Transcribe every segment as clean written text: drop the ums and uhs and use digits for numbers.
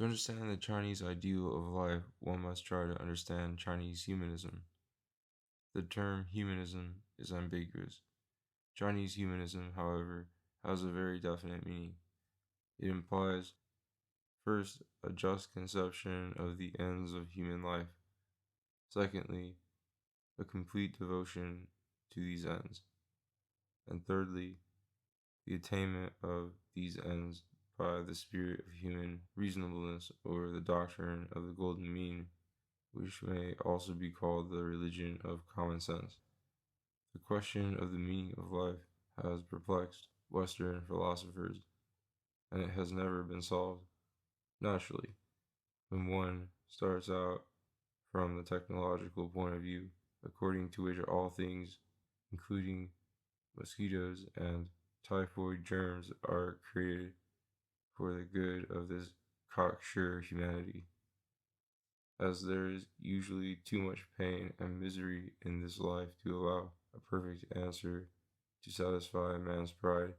To understand the Chinese ideal of life, one must try to understand Chinese humanism. The term humanism is ambiguous. Chinese humanism, however, has a very definite meaning. It implies, first, a just conception of the ends of human life. Secondly, a complete devotion to these ends. And thirdly, the attainment of these ends by the spirit of human reasonableness, or the doctrine of the golden mean, which may also be called the religion of common sense. The question of the meaning of life has perplexed Western philosophers, and it has never been solved. Naturally, when one starts out from the technological point of view, according to which all things, including mosquitoes and typhoid germs, are created for the good of this cocksure humanity, as there is usually too much pain and misery in this life to allow a perfect answer to satisfy man's pride.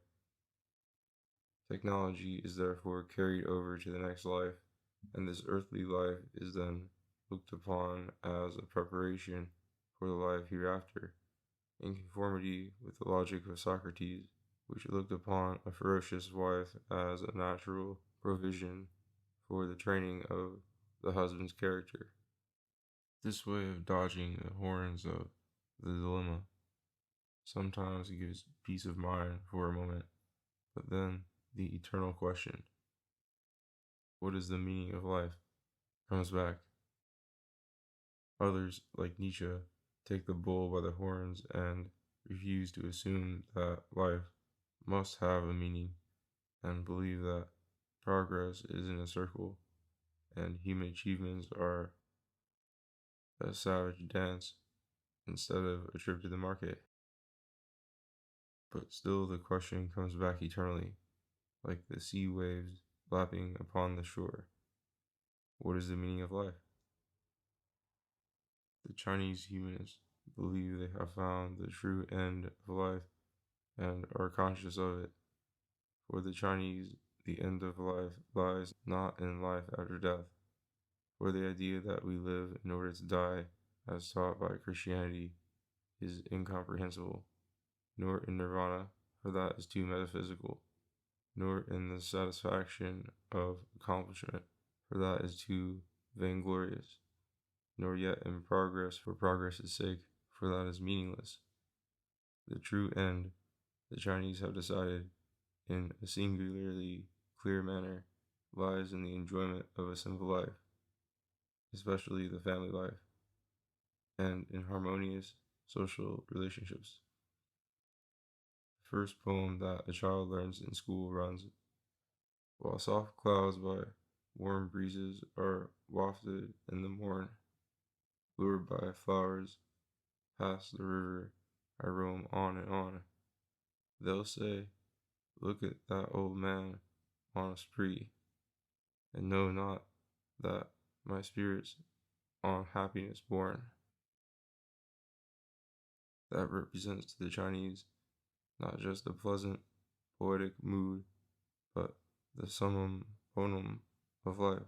Technology is therefore carried over to the next life, and this earthly life is then looked upon as a preparation for the life hereafter, in conformity with the logic of Socrates, which looked upon a ferocious wife as a natural provision for the training of the husband's character. This way of dodging the horns of the dilemma sometimes gives peace of mind for a moment, but then the eternal question, what is the meaning of life, comes back. Others, like Nietzsche, take the bull by the horns and refuse to assume that life must have a meaning, and believe that progress is in a circle and human achievements are a savage dance instead of a trip to the market. But still the question comes back eternally, like the sea waves lapping upon the shore. What is the meaning of life? The Chinese humanists believe they have found the true end of life and are conscious of it. For the Chinese, the end of life lies not in life after death, for the idea that we live in order to die, as taught by Christianity, is incomprehensible, nor in nirvana, for that is too metaphysical, nor in the satisfaction of accomplishment, for that is too vainglorious, nor yet in progress for progress' sake, for that is meaningless. The true end, the Chinese have decided, in a singularly clear manner, lies in the enjoyment of a simple life, especially the family life, and in harmonious social relationships. The first poem that a child learns in school runs, while soft clouds by warm breezes are wafted in the morn, lured by flowers, past the river I roam on and on. They'll say, look at that old man on a spree, and know not that my spirit's on happiness born. That represents to the Chinese not just a pleasant, poetic mood, but the summum bonum of life.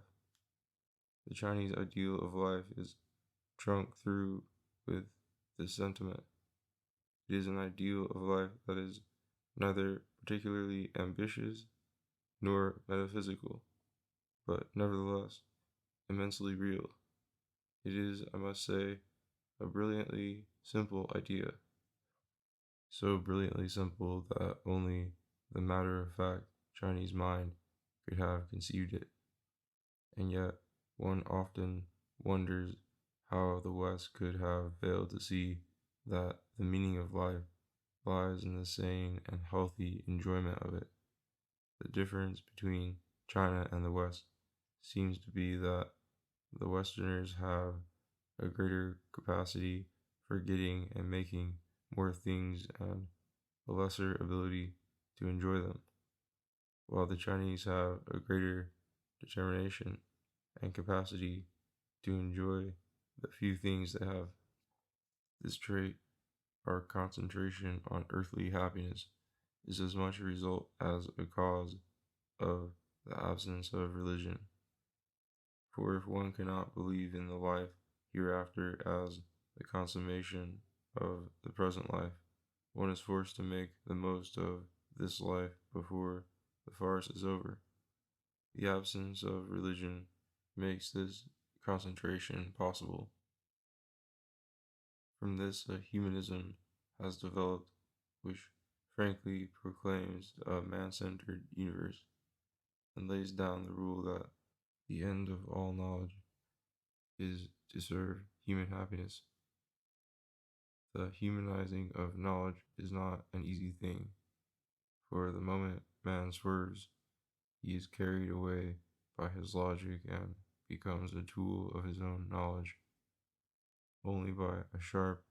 The Chinese ideal of life is drunk through with this sentiment. It is an ideal of life that is neither particularly ambitious nor metaphysical, but nevertheless immensely real. It is, I must say, a brilliantly simple idea. So brilliantly simple that only the matter-of-fact Chinese mind could have conceived it. And yet, one often wonders how the West could have failed to see that the meaning of life lies in the sane and healthy enjoyment of it. The difference between China and the West seems to be that the Westerners have a greater capacity for getting and making more things and a lesser ability to enjoy them, while the Chinese have a greater determination and capacity to enjoy the few things they have. This trait, our concentration on earthly happiness, is as much a result as a cause of the absence of religion. For if one cannot believe in the life hereafter as the consummation of the present life, one is forced to make the most of this life before the farce is over. The absence of religion makes this concentration possible. From this, a humanism has developed which frankly proclaims a man-centered universe and lays down the rule that the end of all knowledge is to serve human happiness. The humanizing of knowledge is not an easy thing, for the moment man swerves, he is carried away by his logic and becomes a tool of his own knowledge. Only by a sharp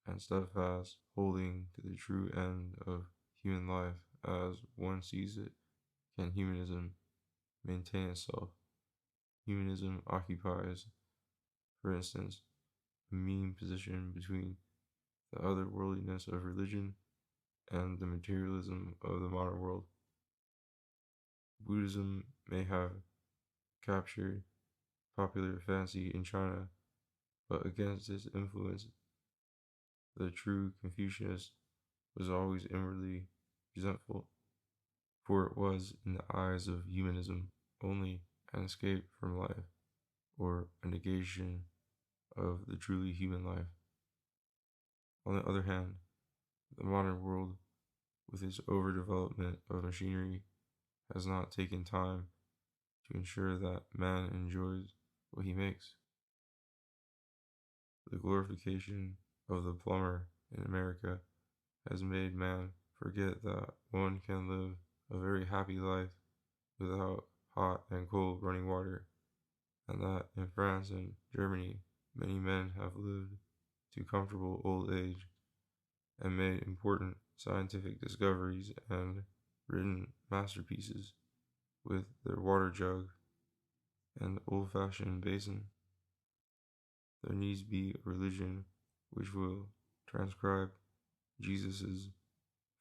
and steadfast holding to the true end of human life as one sees it can humanism maintain itself. Humanism occupies, for instance, a mean position between the otherworldliness of religion and the materialism of the modern world. Buddhism may have captured popular fancy in China, but against its influence, the true Confucianist was always inwardly resentful, for it was, in the eyes of humanism, only an escape from life, or a negation of the truly human life. On the other hand, the modern world, with its overdevelopment of machinery, has not taken time to ensure that man enjoys what he makes. The glorification of the plumber in America has made man forget that one can live a very happy life without hot and cold running water, and that in France and Germany many men have lived to comfortable old age and made important scientific discoveries and written masterpieces with their water jug and old-fashioned basin. There needs be a religion which will transcribe Jesus'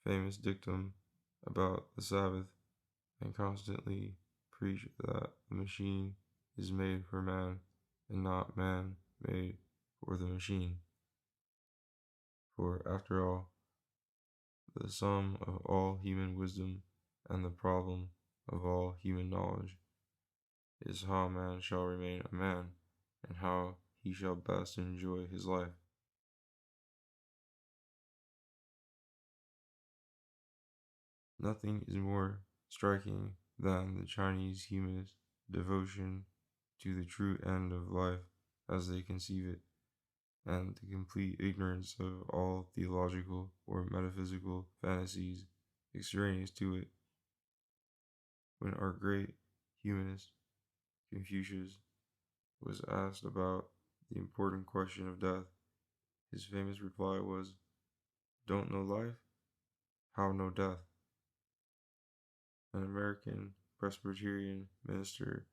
famous dictum about the Sabbath and constantly preach that the machine is made for man and not man made for the machine. For after all, the sum of all human wisdom and the problem of all human knowledge is how man shall remain a man and how he shall best enjoy his life. Nothing is more striking than the Chinese humanist devotion to the true end of life as they conceive it, and the complete ignorance of all theological or metaphysical fantasies extraneous to it. When our great humanist, Confucius, was asked about the important question of death, his famous reply was, "Don't know life? How know death?" An American Presbyterian minister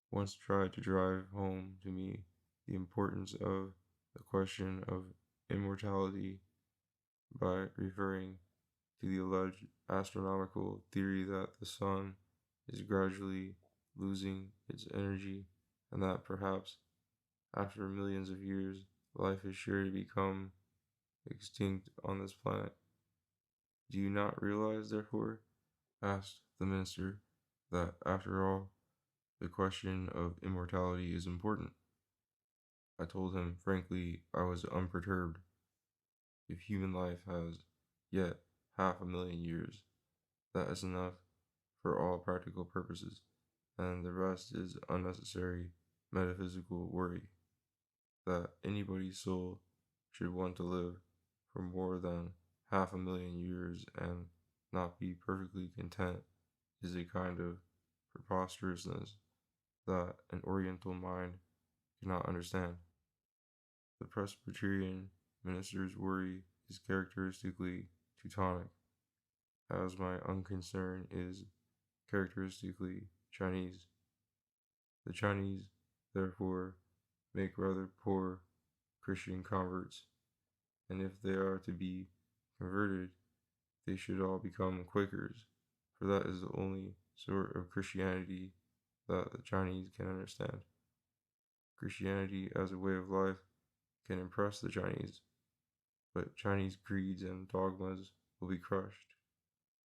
once tried to drive home to me the importance of the question of immortality by referring to the alleged astronomical theory that the sun is gradually losing its energy and that perhaps after millions of years life is sure to become extinct on this planet. "Do you not realize, therefore," asked the minister, "that after all, the question of immortality is important?" I told him frankly I was unperturbed. If human life has yet 500,000 years, that is enough for all practical purposes, and the rest is unnecessary metaphysical worry. That anybody's soul should want to live for more than 500,000 years and not be perfectly content is a kind of preposterousness that an Oriental mind cannot understand. The Presbyterian minister's worry is characteristically Teutonic, as my unconcern is characteristically Chinese. The Chinese, therefore, make rather poor Christian converts, and if they are to be converted, they should all become Quakers, for that is the only sort of Christianity that the Chinese can understand. Christianity as a way of life can impress the Chinese, but Chinese creeds and dogmas will be crushed,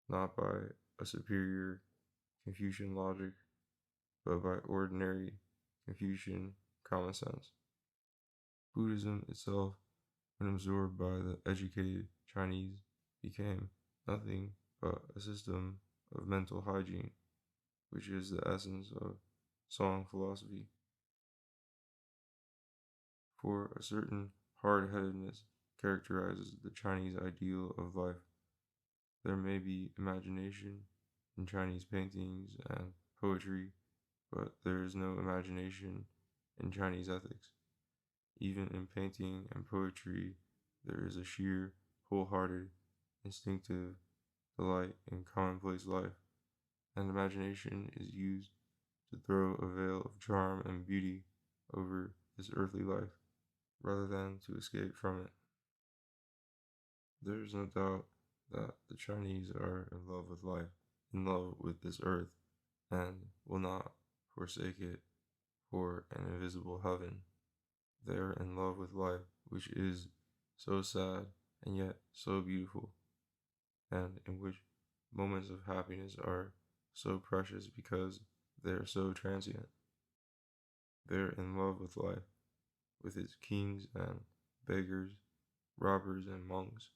not by a superior Confucian logic, but by ordinary Confucian common sense. Buddhism itself, when absorbed by the educated Chinese, became nothing but a system of mental hygiene, which is the essence of Song philosophy. For a certain hard-headedness characterizes the Chinese ideal of life. There may be imagination in Chinese paintings and poetry, but there is no imagination in Chinese ethics. Even in painting and poetry, there is a sheer, wholehearted, instinctive delight in commonplace life, and imagination is used to throw a veil of charm and beauty over this earthly life, rather than to escape from it. There is no doubt that the Chinese are in love with life, in love with this earth, and will not forsake it for an invisible heaven. They are in love with life, which is so sad and yet so beautiful, and in which moments of happiness are so precious because they are so transient. They are in love with life, with its kings and beggars, robbers and monks,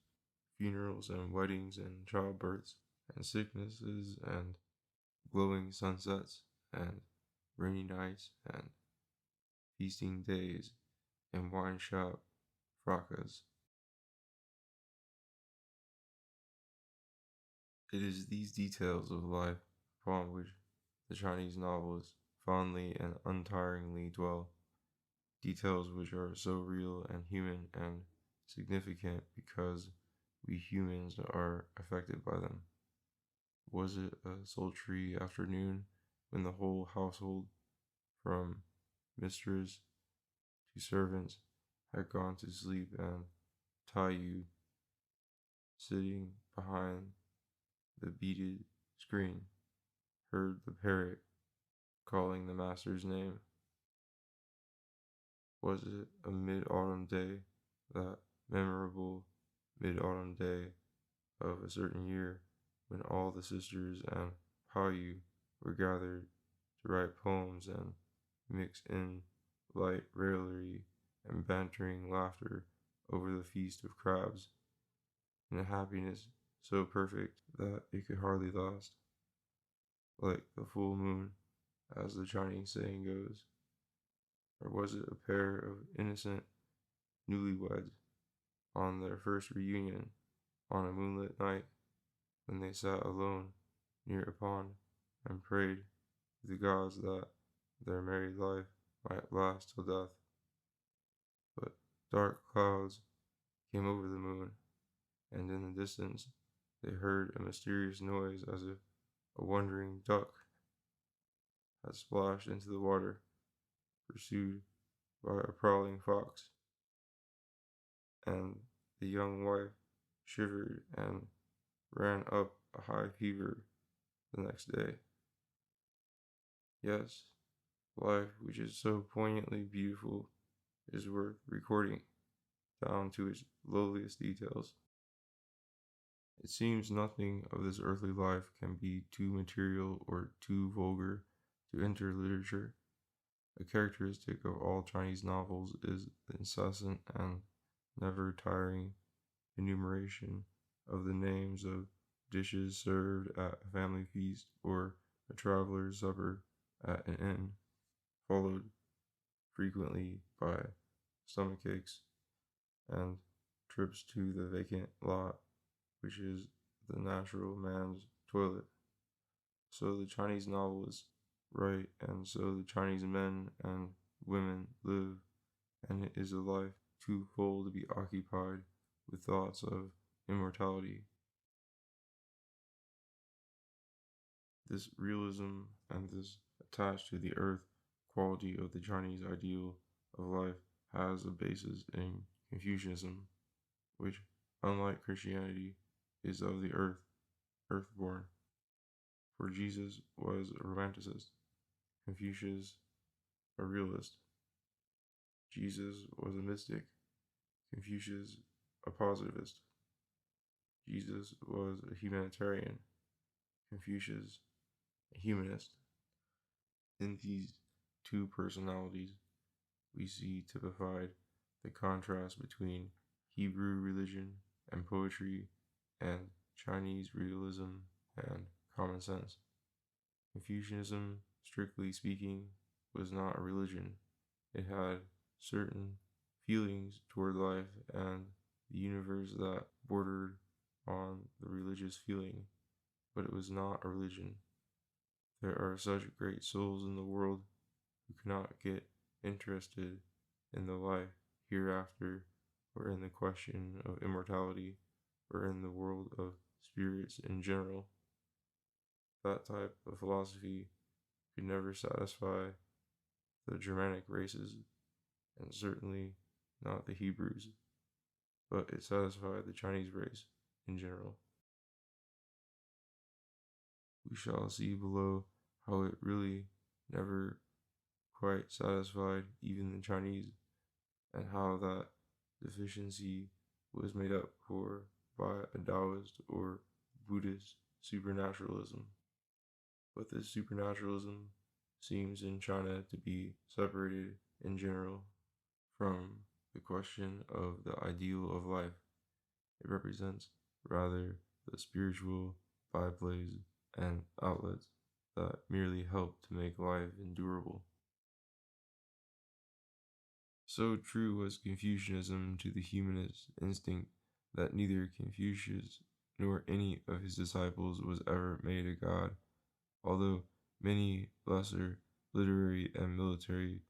funerals and weddings and childbirths, and sicknesses and glowing sunsets, and rainy nights, and feasting days, and wine shop fracas. It is these details of life upon which the Chinese novelists fondly and untiringly dwell, details which are so real and human and significant because we humans are affected by them. Was it a sultry afternoon when the whole household, from mistress to servants, had gone to sleep, and Taiyu, sitting behind the beaded screen, heard the parrot calling the master's name? Was it a mid-autumn day, that memorable mid-autumn day of a certain year, when all the sisters and Paiyu were gathered to write poems and mix in light raillery and bantering laughter over the feast of crabs, in a happiness so perfect that it could hardly last, like the full moon, as the Chinese saying goes? Or was it a pair of innocent newlyweds on their first reunion on a moonlit night, when they sat alone near a pond and prayed to the gods that their married life might last till death? But dark clouds came over the moon, and in the distance they heard a mysterious noise as if a wandering duck had splashed into the water, pursued by a prowling fox, and the young wife shivered and ran up a high fever the next day. Yes, life, which is so poignantly beautiful, is worth recording down to its lowliest details. It seems nothing of this earthly life can be too material or too vulgar to enter literature. A characteristic of all Chinese novels is the incessant and never tiring enumeration of the names of dishes served at a family feast or a traveler's supper at an inn, followed frequently by stomach aches and trips to the vacant lot, which is the natural man's toilet. So the Chinese novelists write, and so the Chinese men and women live, and it is a life too full to be occupied with thoughts of immortality. This realism and this attached to the earth quality of the Chinese ideal of life has a basis in Confucianism, which, unlike Christianity, is of the earth, earthborn. For Jesus was a romanticist, Confucius a realist. Jesus was a mystic, Confucius a positivist. Jesus was a humanitarian, Confucius a humanist. In these two personalities, we see typified the contrast between Hebrew religion and poetry and Chinese realism and common sense. Confucianism, strictly speaking, was not a religion. It had certain feelings toward life and the universe that bordered on the religious feeling, but it was not a religion. There are such great souls in the world who cannot get interested in the life hereafter, or in the question of immortality, or in the world of spirits in general. That type of philosophy could never satisfy the Germanic races, and certainly not the Hebrews, but it satisfied the Chinese race in general. We shall see below how it really never quite satisfied even the Chinese, and how that deficiency was made up for by a Taoist or Buddhist supernaturalism. But this supernaturalism seems in China to be separated in general from the question of the ideal of life. It represents rather the spiritual byplays and outlets that merely help to make life endurable. So true was Confucianism to the humanist instinct that neither Confucius nor any of his disciples was ever made a god, although many lesser literary and military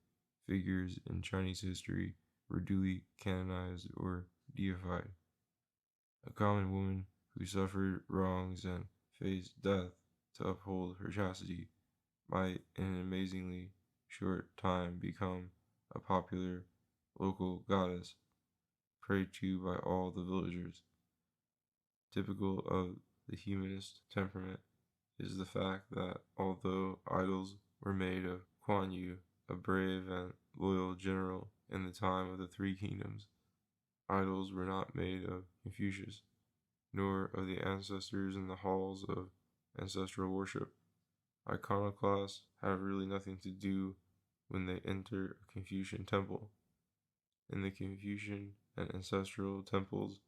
figures in Chinese history were duly canonized or deified. A common woman who suffered wrongs and faced death to uphold her chastity might in an amazingly short time become a popular local goddess, prayed to by all the villagers. Typical of the humanist temperament is the fact that although idols were made of Kuan Yu, a brave and loyal general in the time of the Three Kingdoms, idols were not made of Confucius, nor of the ancestors in the halls of ancestral worship. Iconoclasts have really nothing to do when they enter a Confucian temple. In the Confucian and ancestral temples,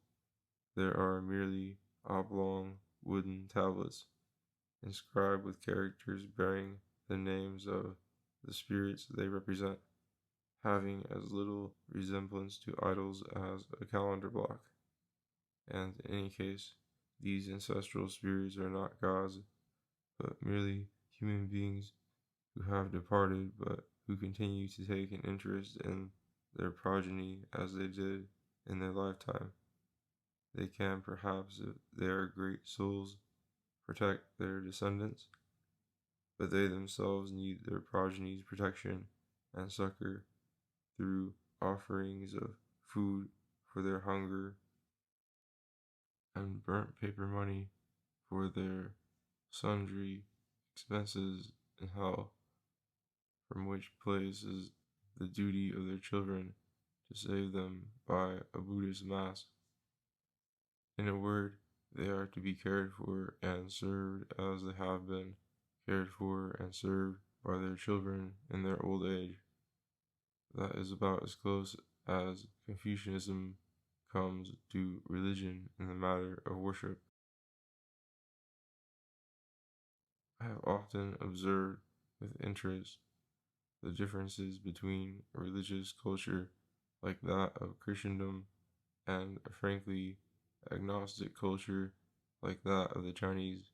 there are merely oblong wooden tablets inscribed with characters bearing the names of the spirits they represent, having as little resemblance to idols as a calendar block. And in any case, these ancestral spirits are not gods, but merely human beings who have departed but who continue to take an interest in their progeny as they did in their lifetime. They can perhaps, if they are great souls, protect their descendants, but they themselves need their progeny's protection and succor through offerings of food for their hunger and burnt paper money for their sundry expenses in hell, from which place is the duty of their children to save them by a Buddhist mass. In a word, they are to be cared for and served as they have been cared for and served by their children in their old age. That is about as close as Confucianism comes to religion in the matter of worship. I have often observed with interest the differences between a religious culture like that of Christendom and a frankly agnostic culture like that of the Chinese,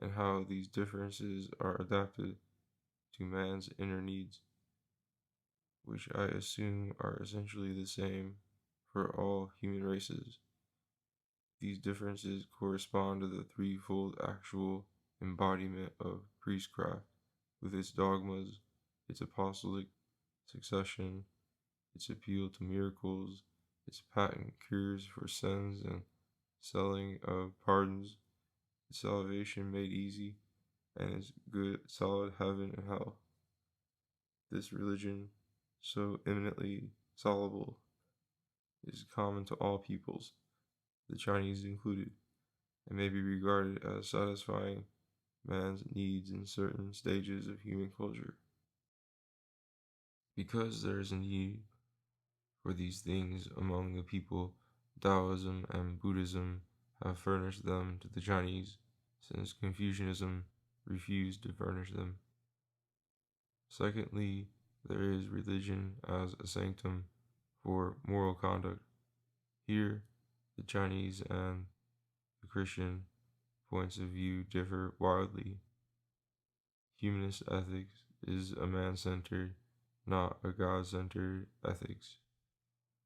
and how these differences are adapted to man's inner needs, which I assume are essentially the same for all human races. These differences correspond to the threefold actual embodiment of priestcraft, with its dogmas, its apostolic succession, its appeal to miracles, its patent cures for sins and selling of pardons, its salvation made easy, and its good solid heaven and hell. This religion so eminently soluble, is common to all peoples, the Chinese included, and may be regarded as satisfying man's needs in certain stages of human culture. Because there is a need for these things among the people, Taoism and Buddhism have furnished them to the Chinese, since Confucianism refused to furnish them. Secondly, there is religion as a sanctum for moral conduct. Here, the Chinese and the Christian points of view differ wildly. Humanist ethics is a man-centered, not a God-centered ethics.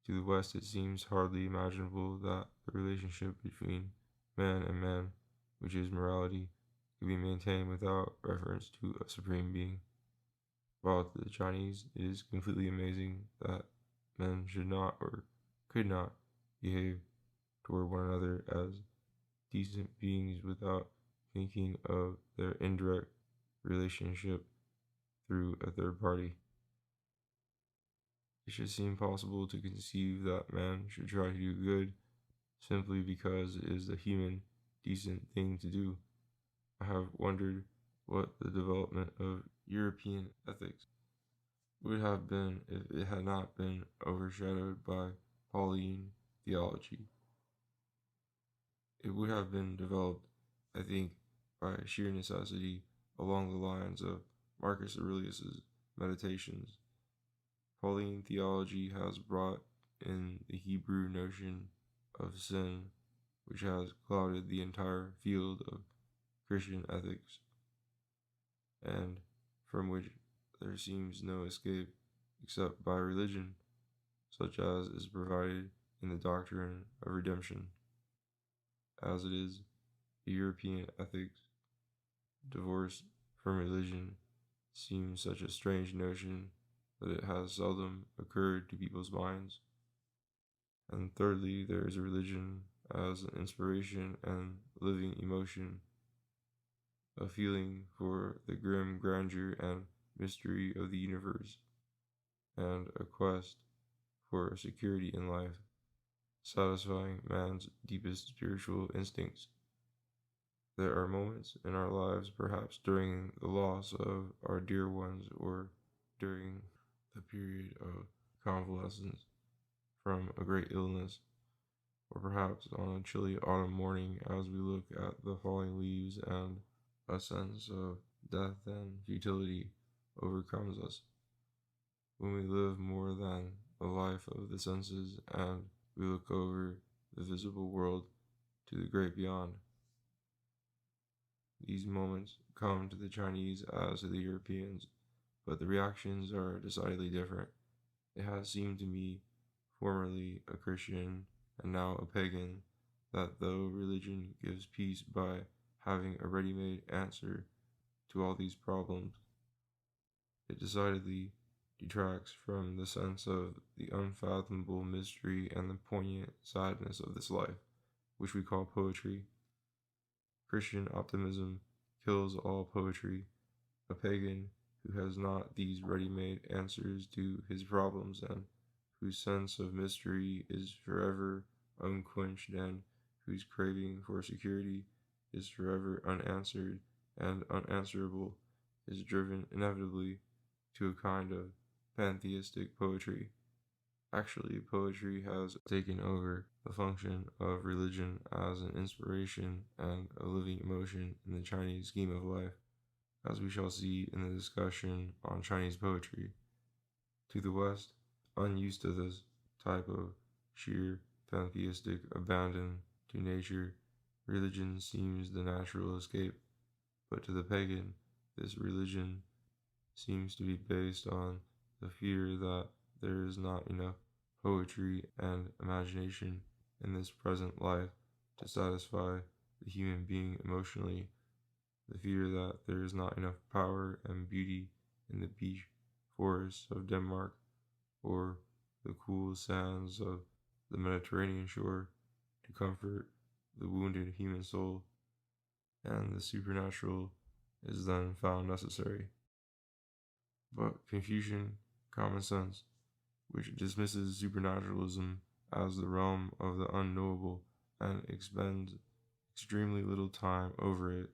To the West, it seems hardly imaginable that the relationship between man and man, which is morality, could be maintained without reference to a supreme being. While to the Chinese, it is completely amazing that men should not or could not behave toward one another as decent beings without thinking of their indirect relationship through a third party. It should seem possible to conceive that man should try to do good simply because it is the human, decent thing to do. I have wondered what the development of European ethics would have been if it had not been overshadowed by Pauline theology. It would have been developed, I think, by sheer necessity along the lines of Marcus Aurelius's Meditations. Pauline theology has brought in the Hebrew notion of sin, which has clouded the entire field of Christian ethics, and from which there seems no escape except by religion, such as is provided in the doctrine of redemption. As it is, the European ethics, divorced from religion, seems such a strange notion that it has seldom occurred to people's minds. And thirdly, there is religion as an inspiration and living emotion, a feeling for the grim grandeur and mystery of the universe, and a quest for security in life, satisfying man's deepest spiritual instincts. There are moments in our lives, perhaps during the loss of our dear ones or during the period of convalescence from a great illness, or perhaps on a chilly autumn morning as we look at the falling leaves and a sense of death and futility overcomes us. When we live more than the life of the senses and we look over the visible world to the great beyond. These moments come to the Chinese as to the Europeans, but the reactions are decidedly different. It has seemed to me, formerly a Christian and now a pagan, that though religion gives peace by having a ready-made answer to all these problems, it decidedly detracts from the sense of the unfathomable mystery and the poignant sadness of this life, which we call poetry. Christian optimism kills all poetry. A pagan who has not these ready-made answers to his problems and whose sense of mystery is forever unquenched and whose craving for security is forever unanswered and unanswerable, is driven inevitably to a kind of pantheistic poetry. Actually, poetry has taken over the function of religion as an inspiration and a living emotion in the Chinese scheme of life, as we shall see in the discussion on Chinese poetry. To the West, unused to this type of sheer pantheistic abandon to nature, religion seems the natural escape, but to the pagan, this religion seems to be based on the fear that there is not enough poetry and imagination in this present life to satisfy the human being emotionally, the fear that there is not enough power and beauty in the beech forests of Denmark or the cool sands of the Mediterranean shore to comfort the wounded human soul, and the supernatural is then found necessary. But Confucian common sense, which dismisses supernaturalism as the realm of the unknowable and expends extremely little time over it,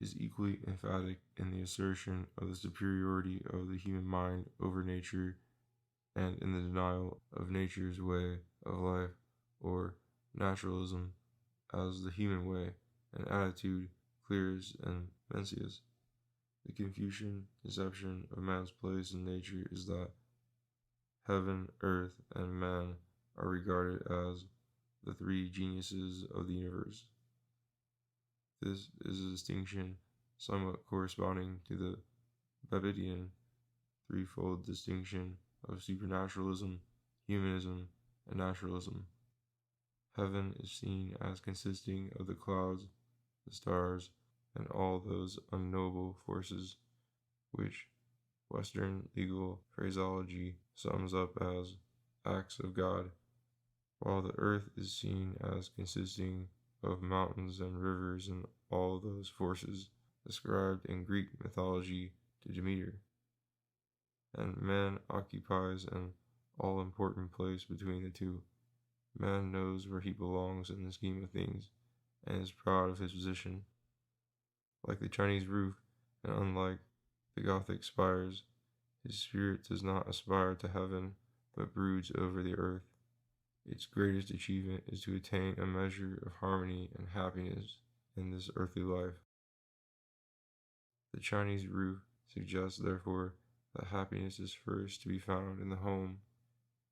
is equally emphatic in the assertion of the superiority of the human mind over nature and in the denial of nature's way of life, or naturalism, as the human way, an attitude Clears and Mencius. The Confucian conception of man's place in nature is that heaven, earth, and man are regarded as the three geniuses of the universe. This is a distinction somewhat corresponding to the Babbidian threefold distinction of supernaturalism, humanism, and naturalism. Heaven is seen as consisting of the clouds, the stars, and all those unknowable forces which Western legal phraseology sums up as acts of God, while the earth is seen as consisting of mountains and rivers and all those forces ascribed in Greek mythology to Demeter. And man occupies an all-important place between the two. Man knows where he belongs in the scheme of things, and is proud of his position. Like the Chinese roof, and unlike the Gothic spires, his spirit does not aspire to heaven, but broods over the earth. Its greatest achievement is to attain a measure of harmony and happiness in this earthly life. The Chinese roof suggests, therefore, that happiness is first to be found in the home.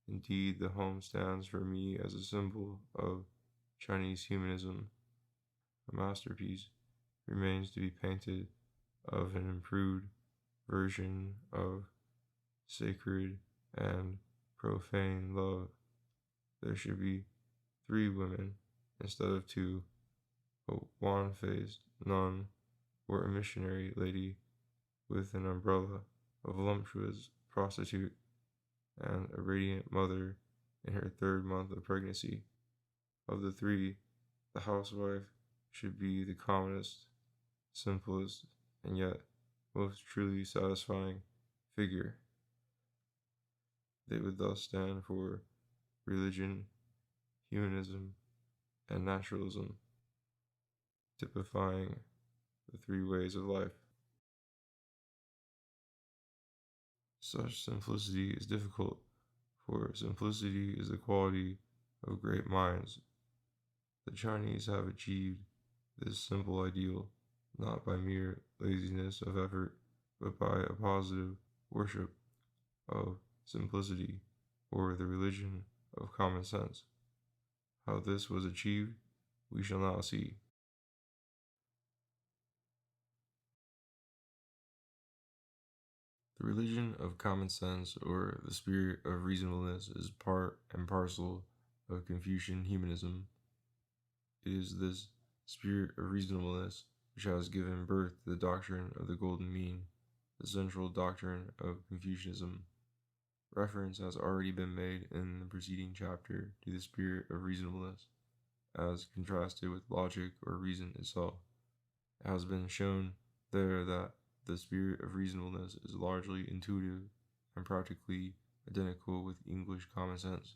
Indeed, the home stands for me as a symbol of Chinese humanism. A masterpiece remains to be painted of an improved version of sacred and profane love. There should be 3 women instead of 2, a wan-faced nun or a missionary lady with an umbrella, a voluptuous prostitute, and a radiant mother in her 3rd month of pregnancy. Of the 3, the housewife should be the commonest, simplest, and yet most truly satisfying figure. They would thus stand for religion, humanism, and naturalism, typifying the 3 ways of life. Such simplicity is difficult, for simplicity is the quality of great minds. The Chinese have achieved this simple ideal, not by mere laziness of effort, but by a positive worship of simplicity, or the religion of common sense. How this was achieved, we shall now see. The religion of common sense, or the spirit of reasonableness, is part and parcel of Confucian humanism. It is this spirit of reasonableness which has given birth to the doctrine of the golden mean, the central doctrine of Confucianism. Reference has already been made in the preceding chapter to the spirit of reasonableness, as contrasted with logic or reason itself. It has been shown there that the spirit of reasonableness is largely intuitive and practically identical with English common sense.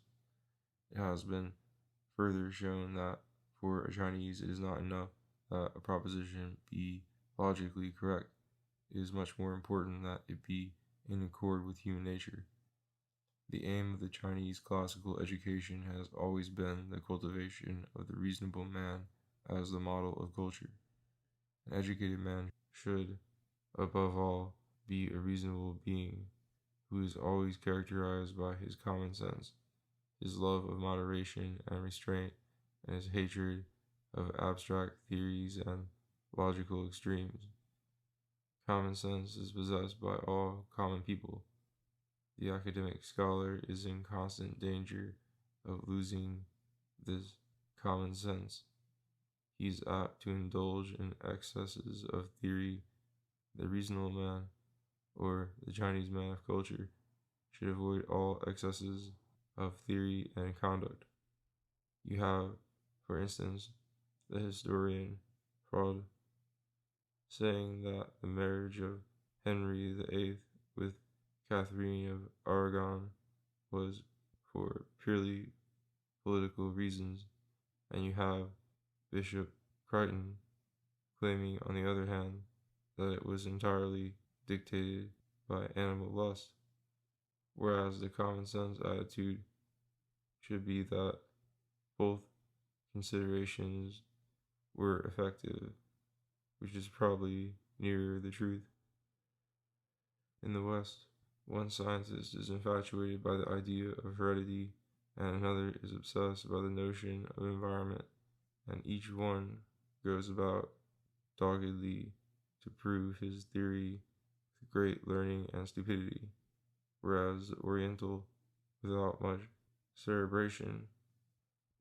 It has been further shown that for a Chinese it is not enough that a proposition be logically correct. It is much more important that it be in accord with human nature. The aim of the Chinese classical education has always been the cultivation of the reasonable man as the model of culture. An educated man should, above all, be a reasonable being, who is always characterized by his common sense, his love of moderation and restraint, and his hatred of abstract theories and logical extremes. Common sense is possessed by all common people. The academic scholar is in constant danger of losing this common sense. He is apt to indulge in excesses of theory. The reasonable man, or the Chinese man of culture, should avoid all excesses of theory and conduct. You have, for instance, the historian Freud saying that the marriage of Henry VIII with Catherine of Aragon was for purely political reasons, and you have Bishop Crichton claiming, on the other hand, that it was entirely dictated by animal lust, whereas the common sense attitude should be that both considerations were effective, which is probably nearer the truth. In the West, one scientist is infatuated by the idea of heredity, and another is obsessed by the notion of environment, and each one goes about doggedly to prove his theory with great learning and stupidity, whereas the Oriental, without much cerebration,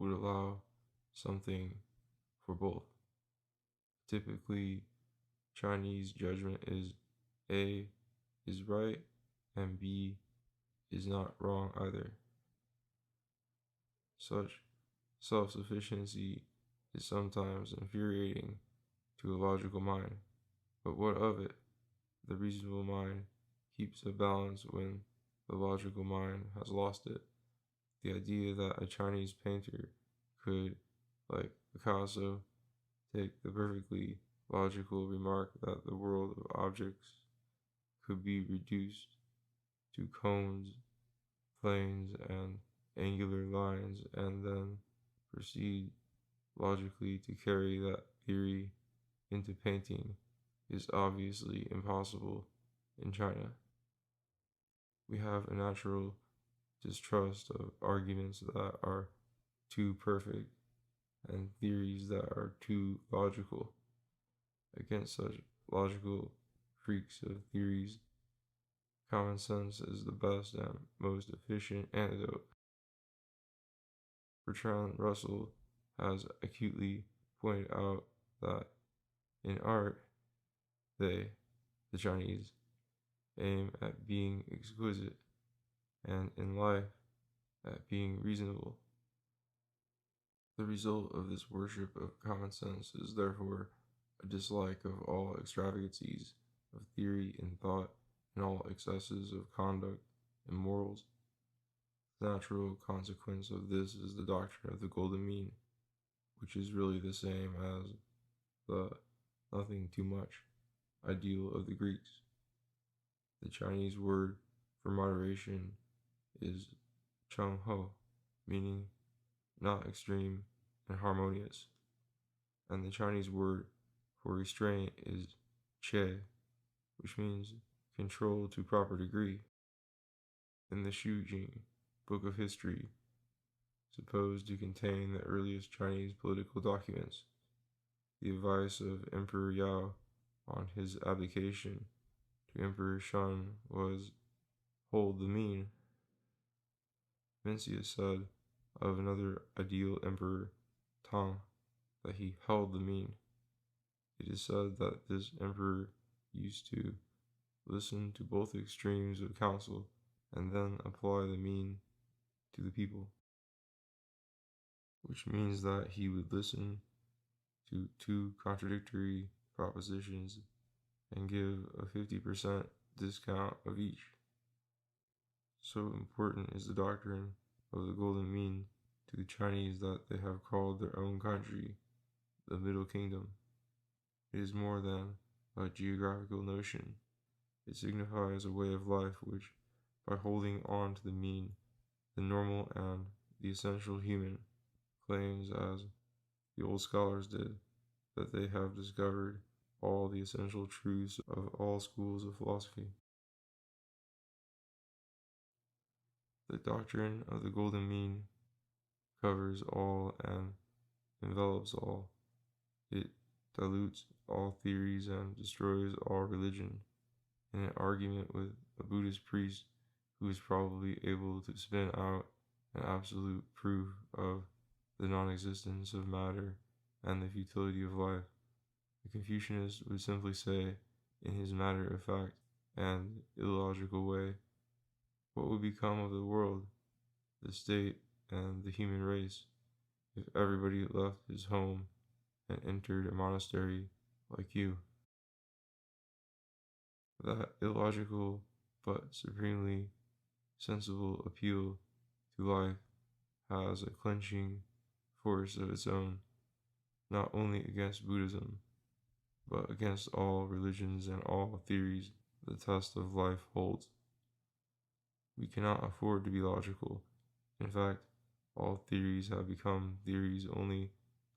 would allow something for both. Typically, Chinese judgment is A is right and B is not wrong either. Such self-sufficiency is sometimes infuriating to a logical mind, but what of it? The reasonable mind keeps a balance when the logical mind has lost it. The idea that a Chinese painter could, like Picasso, take the perfectly logical remark that the world of objects could be reduced to cones, planes, and angular lines, and then proceed logically to carry that theory into painting is obviously impossible in China. We have a natural distrust of arguments that are too perfect and theories that are too logical. Against such logical freaks of theories, common sense is the best and most efficient antidote. Bertrand Russell has acutely pointed out that in art, they, the Chinese, aim at being exquisite, and in life, at being reasonable. The result of this worship of common sense is therefore a dislike of all extravagancies of theory and thought and all excesses of conduct and morals. The natural consequence of this is the doctrine of the golden mean, which is really the same as the nothing too much ideal of the Greeks. The Chinese word for moderation is chung ho, meaning not extreme and harmonious, and the Chinese word for restraint is che, which means control to proper degree. In the Shu Jing, book of history, supposed to contain the earliest Chinese political documents, the advice of Emperor Yao on his abdication to Emperor Shun was hold the mean. Mencius said of another ideal emperor, Tang, that he held the mean. It is said that this emperor used to listen to both extremes of counsel and then apply the mean to the people, which means that he would listen to two contradictory propositions and give a 50% discount of each. So important is the doctrine of the golden mean to the Chinese that they have called their own country the Middle Kingdom. It is more than a geographical notion. It signifies a way of life which, by holding on to the mean, the normal and the essential human, claims, as the old scholars did, that they have discovered all the essential truths of all schools of philosophy. The doctrine of the golden mean covers all and envelops all. It dilutes all theories and destroys all religion. In an argument with a Buddhist priest who is probably able to spin out an absolute proof of the non-existence of matter and the futility of life, the Confucianist would simply say, in his matter-of-fact and illogical way, what would become of the world, the state, and the human race if everybody left his home and entered a monastery like you? That illogical but supremely sensible appeal to life has a clenching force of its own, not only against Buddhism, but against all religions and all theories the test of life holds. We cannot afford to be logical. In fact, all theories have become theories only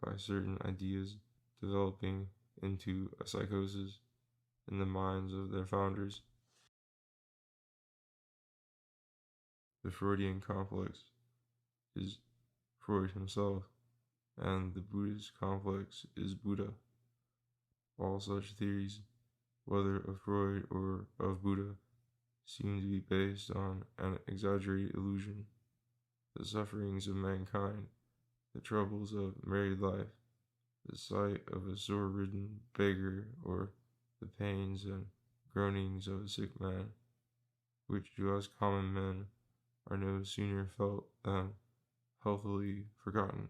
by certain ideas developing into a psychosis in the minds of their founders. The Freudian complex is Freud himself, and the Buddhist complex is Buddha. All such theories, whether of Freud or of Buddha, seem to be based on an exaggerated illusion. The sufferings of mankind, the troubles of married life, the sight of a sore-ridden beggar, or the pains and groanings of a sick man, which to us common men are no sooner felt than healthily forgotten,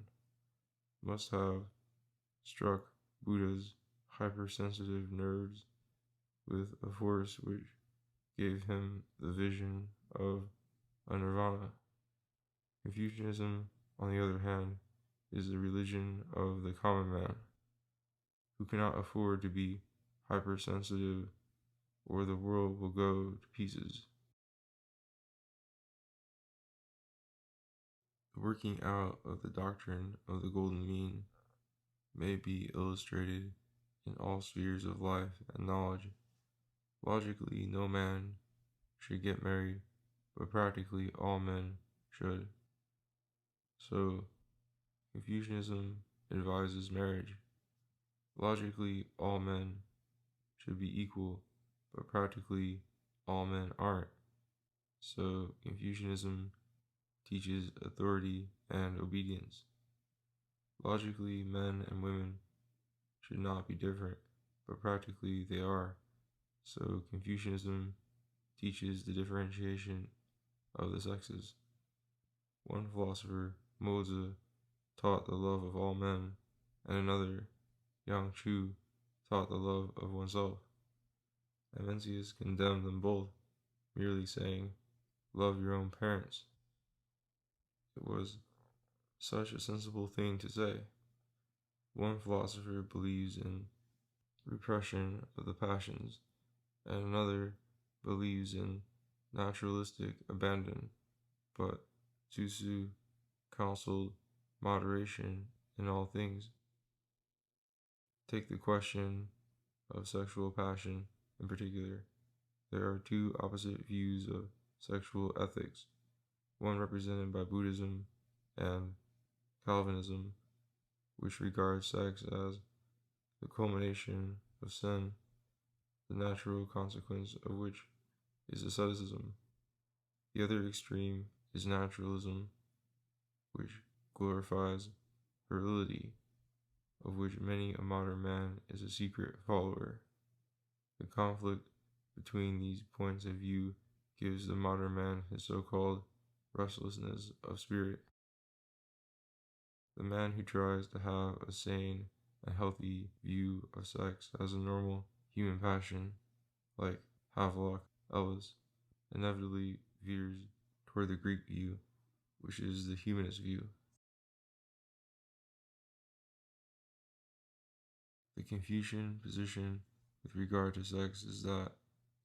must have struck Buddha's hypersensitive nerves with a force which gave him the vision of a nirvana. Confucianism, on the other hand, is the religion of the common man, who cannot afford to be hypersensitive, or the world will go to pieces. The working out of the doctrine of the golden mean may be illustrated in all spheres of life and knowledge. Logically, no man should get married, but practically all men should. So, Confucianism advises marriage. Logically, all men should be equal, but practically all men aren't. So, Confucianism teaches authority and obedience. Logically, men and women should not be different, but practically they are. So, Confucianism teaches the differentiation of the sexes. One philosopher, Mozi, taught the love of all men, and another, Yang Chu, taught the love of oneself. And Mencius condemned them both, merely saying, "Love your own parents." It was such a sensible thing to say. One philosopher believes in repression of the passions, and another believes in naturalistic abandon, but Tzu counseled moderation in all things. Take the question of sexual passion in particular. There are two opposite views of sexual ethics, one represented by Buddhism and Calvinism, which regards sex as the culmination of sin, the natural consequence of which is asceticism. The other extreme is naturalism, which glorifies virility, of which many a modern man is a secret follower. The conflict between these points of view gives the modern man his so-called restlessness of spirit. The man who tries to have a sane and healthy view of sex as a normal human passion, like Havelock Ellis, inevitably veers toward the Greek view, which is the humanist view. The Confucian position with regard to sex is that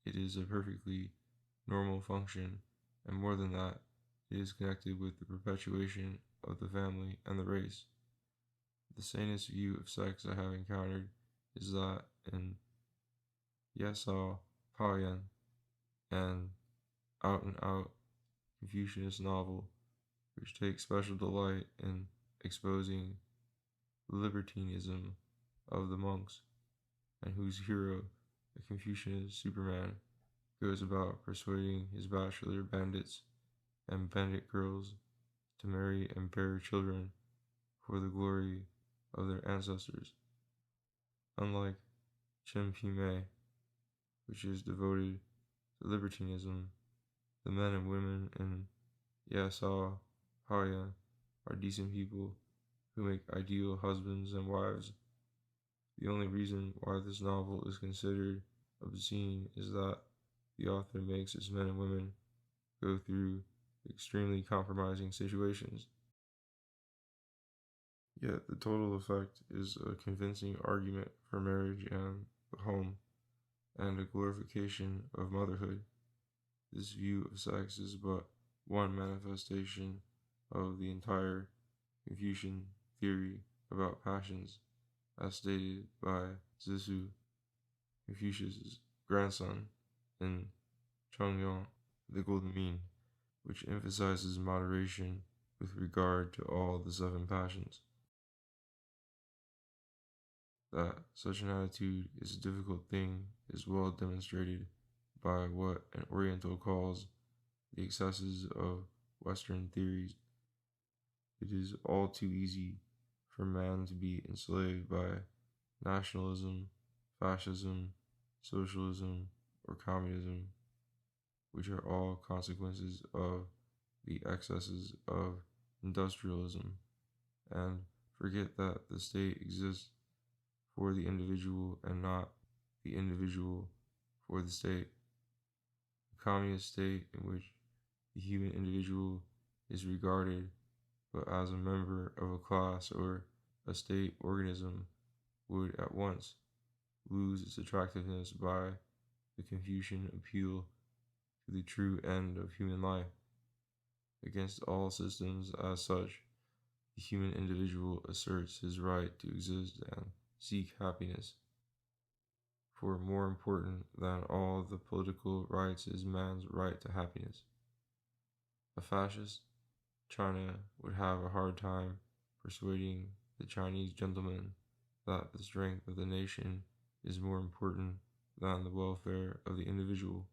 it is a perfectly normal function, and more than that, it is connected with the perpetuation of the family and the race. The sanest view of sex I have encountered is that in Yesao Paoyan, an out-and-out Confucianist novel, which takes special delight in exposing the libertinism of the monks, and whose hero, a Confucianist Superman, goes about persuading his bachelor bandits and bandit girls to marry and bear children for the glory of their ancestors. Unlike Chen Pimei, which is devoted to libertinism, the men and women in Yasao Haya are decent people who make ideal husbands and wives. The only reason why this novel is considered obscene is that the author makes its men and women go through extremely compromising situations. Yet the total effect is a convincing argument for marriage and the home, and a glorification of motherhood. This view of sex is but one manifestation of the entire Confucian theory about passions, as stated by Zisu, Confucius' grandson, in Chongyong, The Golden Mean, which emphasizes moderation with regard to all the 7 passions. That such an attitude is a difficult thing is well demonstrated by what an Oriental calls the excesses of Western theories. It is all too easy for man to be enslaved by nationalism, fascism, socialism, or communism, which are all consequences of the excesses of industrialism, and forget that the state exists for the individual and not the individual for the state. A communist state in which the human individual is regarded but as a member of a class or a state organism would at once lose its attractiveness by the Confucian appeal to the true end of human life. Against all systems as such, the human individual asserts his right to exist and seek happiness. For more important than all the political rights is man's right to happiness. A fascist China would have a hard time persuading the Chinese gentleman that the strength of the nation is more important than the welfare of the individual.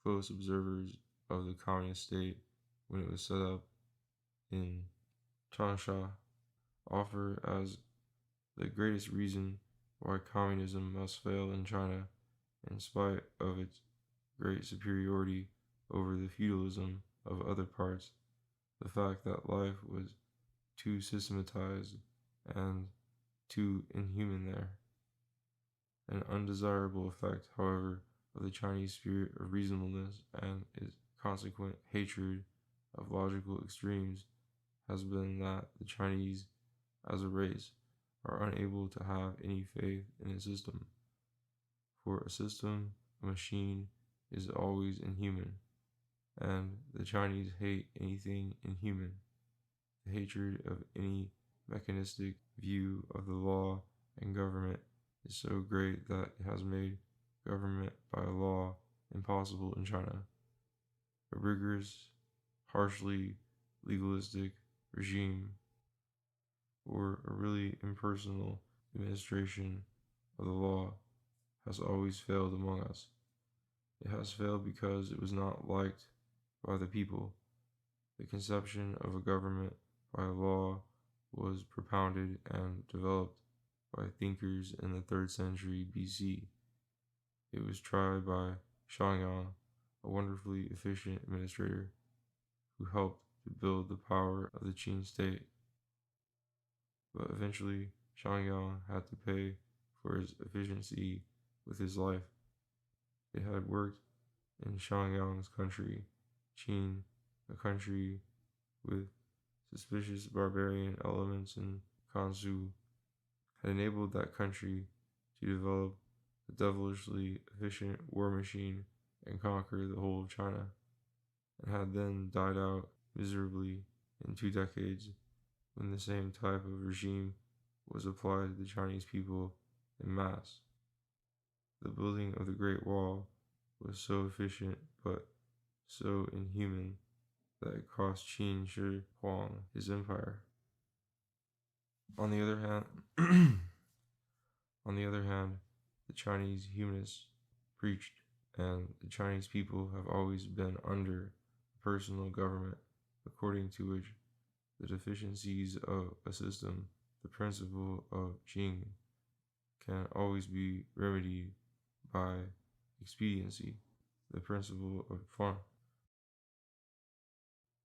Close observers of the communist state when it was set up in Changsha offer as the greatest reason why communism must fail in China, in spite of its great superiority over the feudalism of other parts, the fact that life was too systematized and too inhuman there. An undesirable effect, however, of the Chinese spirit of reasonableness and its consequent hatred of logical extremes has been that the Chinese, as a race, are unable to have any faith in a system. For a system, a machine, is always inhuman, and the Chinese hate anything inhuman. The hatred of any mechanistic view of the law and government is so great that it has made government by law impossible in China. A rigorous, harshly legalistic regime, or a really impersonal administration of the law, has always failed among us. It has failed because it was not liked by the people. The conception of a government by law was propounded and developed by thinkers in the 3rd century BC. It was tried by Xiangyang, a wonderfully efficient administrator who helped to build the power of the Qin state. But eventually, Xiangyang had to pay for his efficiency with his life. It had worked in Xiangyang's country, Qin, a country with suspicious barbarian elements in Kansu, had enabled that country to develop a devilishly efficient war machine and conquer the whole of China, and had then died out miserably in 2 decades when the same type of regime was applied to the Chinese people in mass. The building of the Great Wall was so efficient but so inhuman that it cost Qin Shi Huang his empire. On the other hand, the Chinese humanists preached, and the Chinese people have always been under personal government, according to which the deficiencies of a system, the principle of Jing, can always be remedied by expediency, the principle of Fan.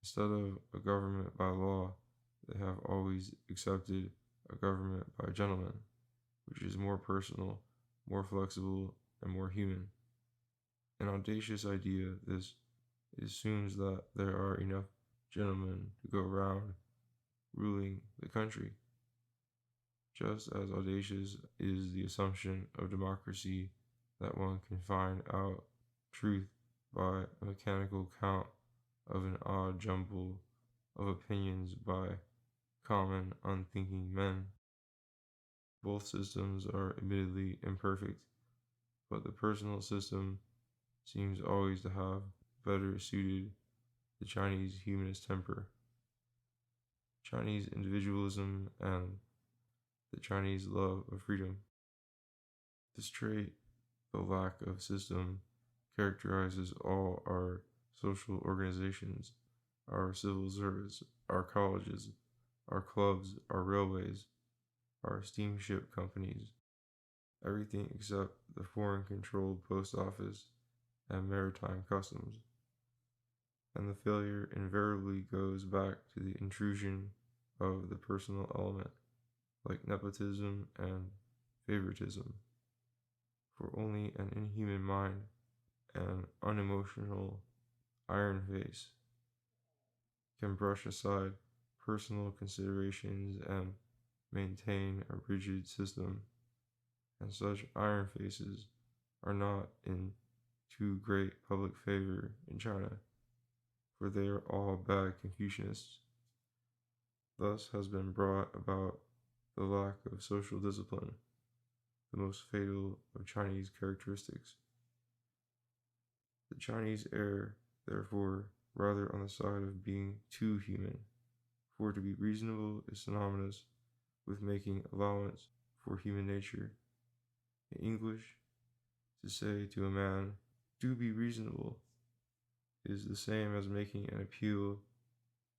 Instead of a government by law, they have always accepted a government by gentlemen, which is more personal, more flexible, and more human. an audacious idea. This assumes that there are enough gentlemen to go round ruling the country. Just as audacious is the assumption of democracy that one can find out truth by a mechanical count of an odd jumble of opinions by common, unthinking men. Both systems are admittedly imperfect, but the personal system seems always to have better suited the Chinese humanist temper. Chinese individualism and the Chinese love of freedom. This trait, the lack of system, characterizes all our social organizations, our civil service, our colleges, our clubs, our railways, our steamship companies, everything except the foreign-controlled post office and maritime customs. And the failure invariably goes back to the intrusion of the personal element, like nepotism and favoritism. For only an inhuman mind, an unemotional iron face, can brush aside personal considerations and maintain a rigid system, and such iron faces are not in too great public favor in China, for they are all bad Confucianists. Thus has been brought about the lack of social discipline, the most fatal of Chinese characteristics. The Chinese err, therefore, rather on the side of being too human, for to be reasonable is synonymous with making allowance for human nature. In English, to say to a man, "Do be reasonable," is the same as making an appeal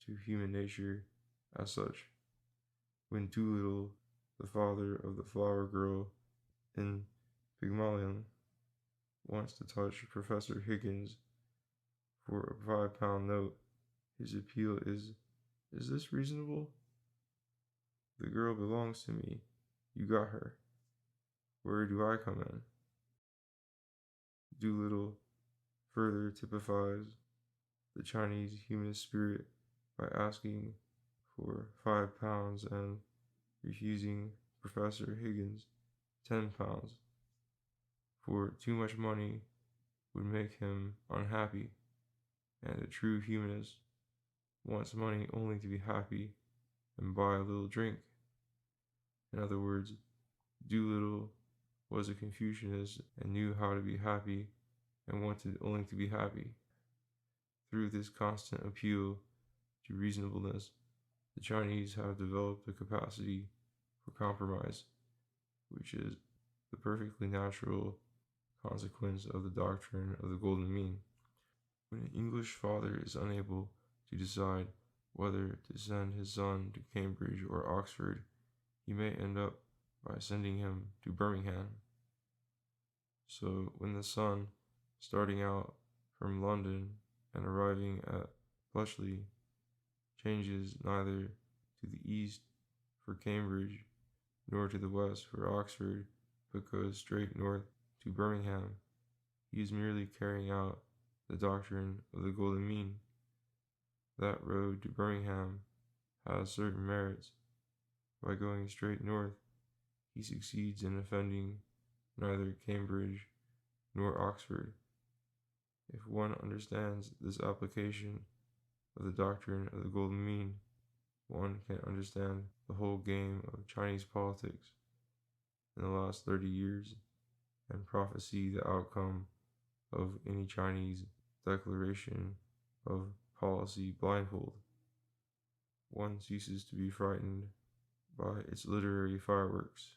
to human nature as such. When Doolittle, the father of the flower girl in Pygmalion, wants to touch Professor Higgins for a £5 note, his appeal is this reasonable? The girl belongs to me. You got her. Where do I come in? Doolittle further typifies the Chinese humanist spirit by asking for £5 and refusing Professor Higgins £10, for too much money would make him unhappy, and a true humanist wants money only to be happy and buy a little drink. In other words, Doolittle was a Confucianist and knew how to be happy and wanted only to be happy. Through this constant appeal to reasonableness, the Chinese have developed a capacity for compromise, which is the perfectly natural consequence of the doctrine of the golden mean. When an English father is unable to decide whether to send his son to Cambridge or Oxford, he may end up by sending him to Birmingham. So when the son, starting out from London and arriving at Bletchley, changes neither to the east for Cambridge nor to the west for Oxford, but goes straight north to Birmingham, he is merely carrying out the doctrine of the golden mean. That road to Birmingham has certain merits. By going straight north, he succeeds in offending neither Cambridge nor Oxford. If one understands this application of the doctrine of the golden mean, one can understand the whole game of Chinese politics in the last 30 years and prophesy the outcome of any Chinese declaration of policy blindfold. One ceases to be frightened by its literary fireworks.